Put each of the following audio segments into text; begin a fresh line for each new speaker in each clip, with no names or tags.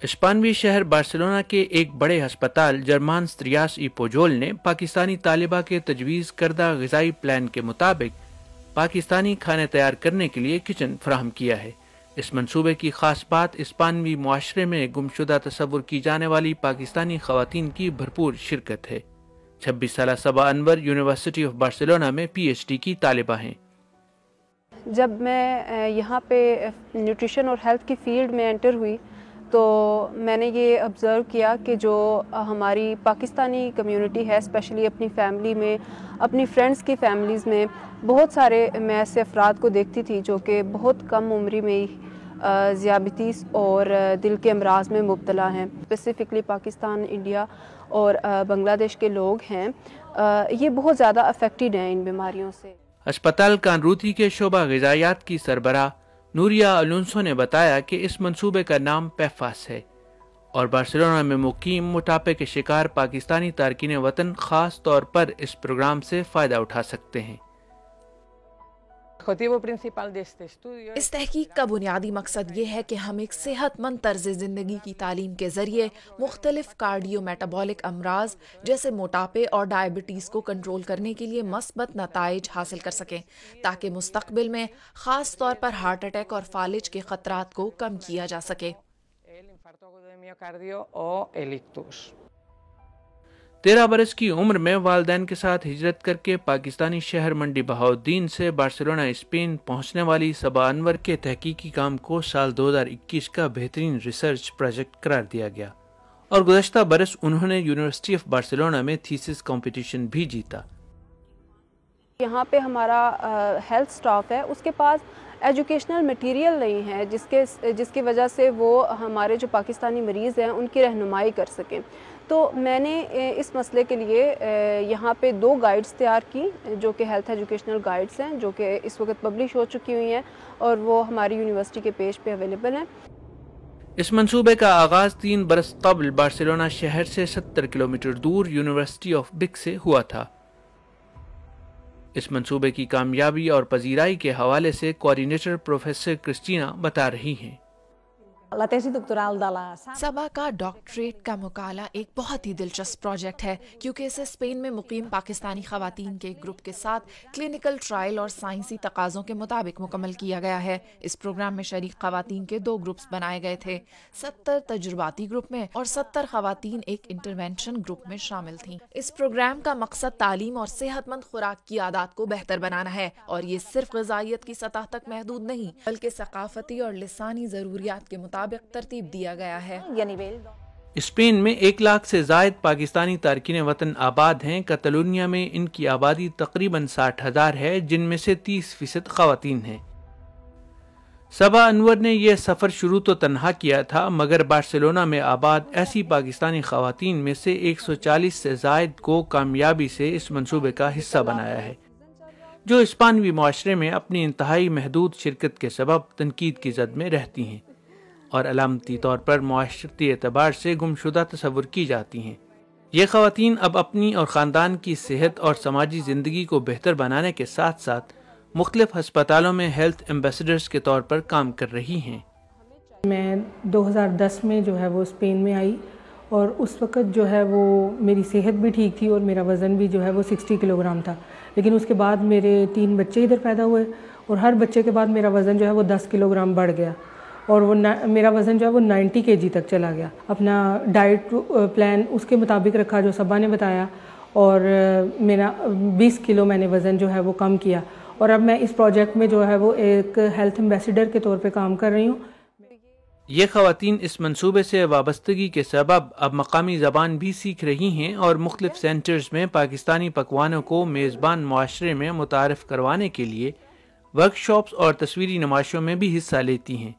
اسپانوی شہر بارسلونا کے ایک بڑے ہسپتال جرمانس تریاس ای پوجول نے پاکستانی طالبہ کے تجویز کردہ غذائی پلان کے مطابق پاکستانی کھانے تیار کرنے کے لیے کچن فراہم کیا ہے۔ اس منصوبے کی خاص بات اسپانوی معاشرے میں گمشدہ تصور کی جانے والی پاکستانی خواتین کی بھرپور شرکت ہے۔ 26 سالہ صبا انور یونیورسٹی آف بارسلونا میں پی ایچ ڈی کی طالبہ ہیں۔
جب میں یہاں پہ نیوٹریشن اور ہیلتھ کی فیلڈ میں انٹر ہوئی تو میں نے یہ آبزرو کیا کہ جو ہماری پاکستانی کمیونٹی ہے، اسپیشلی اپنی فیملی میں، اپنی فرینڈس کی فیملیز میں بہت سارے میں ایسے افراد کو دیکھتی تھی جو کہ بہت کم عمری میں ذیابیطس اور دل کے امراض میں مبتلا ہیں۔ اسپیسیفکلی پاکستان، انڈیا اور بنگلہ دیش کے لوگ ہیں، یہ بہت زیادہ افیکٹڈ ہیں ان بیماریوں سے۔
ہسپتال کانروتی کے شعبہ غذائیات کی سربراہ نوریہ الونسو نے بتایا کہ اس منصوبے کا نام پیفاس ہے اور بارسلونا میں مقیم موٹاپے کے شکار پاکستانی تارکین وطن خاص طور پر اس پروگرام سے فائدہ اٹھا سکتے ہیں۔
اس تحقیق کا بنیادی مقصد یہ ہے کہ ہم ایک صحت مند طرز زندگی کی تعلیم کے ذریعے مختلف کارڈیو میٹابولک امراض جیسے موٹاپے اور ڈائبٹیز کو کنٹرول کرنے کے لیے مثبت نتائج حاصل کر سکیں تاکہ مستقبل میں خاص طور پر ہارٹ اٹیک اور فالج کے خطرات کو کم کیا جا سکے۔
13 برس کی عمر میں والدین کے ساتھ ہجرت کر کے پاکستانی شہر منڈی بہاؤالدین سے بارسلونا اسپین پہنچنے والی صبا انور کے تحقیقی کام کو سال 2021 کا بہترین ریسرچ پروجیکٹ قرار دیا گیا اور گزشتہ برس انہوں نے یونیورسٹی آف بارسلونا میں تھیسس کمپٹیشن بھی جیتا۔
یہاں پہ ہمارا ہیلتھ سٹاف ہے، اس کے پاس ایجوکیشنل مٹیریل نہیں ہے جس کی وجہ سے وہ ہمارے جو پاکستانی مریض ہیں ان کی رہنمائی کر سکیں۔ تو میں نے اس مسئلے کے لیے یہاں پہ 2 گائیڈز تیار کی جو کہ ہیلتھ ایجوکیشنل گائیڈز ہیں، جو کہ اس وقت پبلش ہو چکی ہوئی ہیں اور وہ ہماری یونیورسٹی کے پیج پہ اویلیبل ہیں۔
اس منصوبے کا آغاز 3 برس قبل بارسلونا شہر سے 70 کلومیٹر دور یونیورسٹی آف بک سے ہوا تھا۔ اس منصوبے کی کامیابی اور پذیرائی کے حوالے سے کوآرڈینیٹر پروفیسر کرسٹینا بتا رہی ہیں۔
صبا کا ڈاکٹریٹ کا مقالہ ایک بہت ہی دلچسپ پروجیکٹ ہے کیونکہ اسے اسپین میں مقیم پاکستانی خواتین کے گروپ کے ساتھ کلینکل ٹرائل اور سائنسی تقاضوں کے مطابق مکمل کیا گیا ہے۔ اس پروگرام میں شریک خواتین کے 2 گروپس بنائے گئے تھے، 70 تجرباتی گروپ میں اور 70 خواتین ایک انٹرونشن گروپ میں شامل تھیں۔ اس پروگرام کا مقصد تعلیم اور صحت مند خوراک کی عادات کو بہتر بنانا ہے اور یہ صرف غذائیت کی سطح تک محدود نہیں بلکہ ثقافتی اور لسانی ضروریات کے مطابق ترتیب دیا گیا ہے۔
اسپین میں 1 لاکھ سے زائد پاکستانی تارکین وطن آباد ہیں۔ کتالونیا میں ان کی آبادی تقریباً 60,000 ہے جن میں سے 30% خواتین ہیں۔ صبا انور نے یہ سفر شروع تو تنہا کیا تھا مگر بارسلونا میں آباد ایسی پاکستانی خواتین میں سے 140 سے زائد کو کامیابی سے اس منصوبے کا حصہ بنایا ہے جو اسپانوی معاشرے میں اپنی انتہائی محدود شرکت کے سبب تنقید کی زد میں رہتی ہیں اور علامتی طور پر معاشرتی اعتبار سے گمشدہ تصور کی جاتی ہیں۔ یہ خواتین اب اپنی اور خاندان کی صحت اور سماجی زندگی کو بہتر بنانے کے ساتھ ساتھ مختلف ہسپتالوں میں ہیلتھ ایمبیسڈرز کے طور پر کام کر رہی ہیں۔
میں 2010 میں جو ہے وہ اسپین میں آئی اور اس وقت جو ہے وہ میری صحت بھی ٹھیک تھی اور میرا وزن بھی جو ہے وہ 60 کلو گرام تھا، لیکن اس کے بعد میرے 3 بچے ادھر پیدا ہوئے اور ہر بچے کے بعد میرا وزن جو ہے وہ 10 کلو گرام بڑھ گیا اور وہ میرا وزن جو ہے وہ 90 kg تک چلا گیا۔ اپنا ڈائٹ پلان اس کے مطابق رکھا جو صبا نے بتایا اور میرا 20 کلو میں نے وزن جو ہے وہ کم کیا اور اب میں اس پروجیکٹ میں جو ہے وہ ایک ہیلتھ ایمبیسڈر کے طور پہ کام کر رہی ہوں۔
یہ خواتین اس منصوبے سے وابستگی کے سبب اب مقامی زبان بھی سیکھ رہی ہیں اور مختلف سینٹرز میں پاکستانی پکوانوں کو میزبان معاشرے میں متعارف کروانے کے لیے ورکشاپس اور تصویری نمائشوں میں بھی حصہ لیتی ہیں۔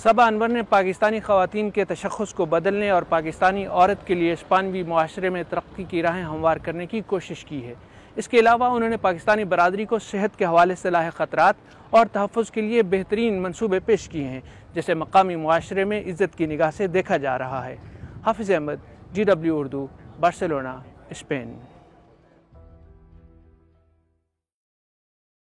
صبا انور نے پاکستانی خواتین کے تشخص کو بدلنے اور پاکستانی عورت کے لیے اسپانوی معاشرے میں ترقی کی راہیں ہموار کرنے کی کوشش کی ہے۔ اس کے علاوہ انہوں نے پاکستانی برادری کو صحت کے حوالے سے لاحق خطرات اور تحفظ کے لیے بہترین منصوبے پیش کیے ہیں جسے مقامی معاشرے میں عزت کی نگاہ سے دیکھا جا رہا ہے۔ Hafiz Ahmed, GW Urdu, Barcelona, Spain.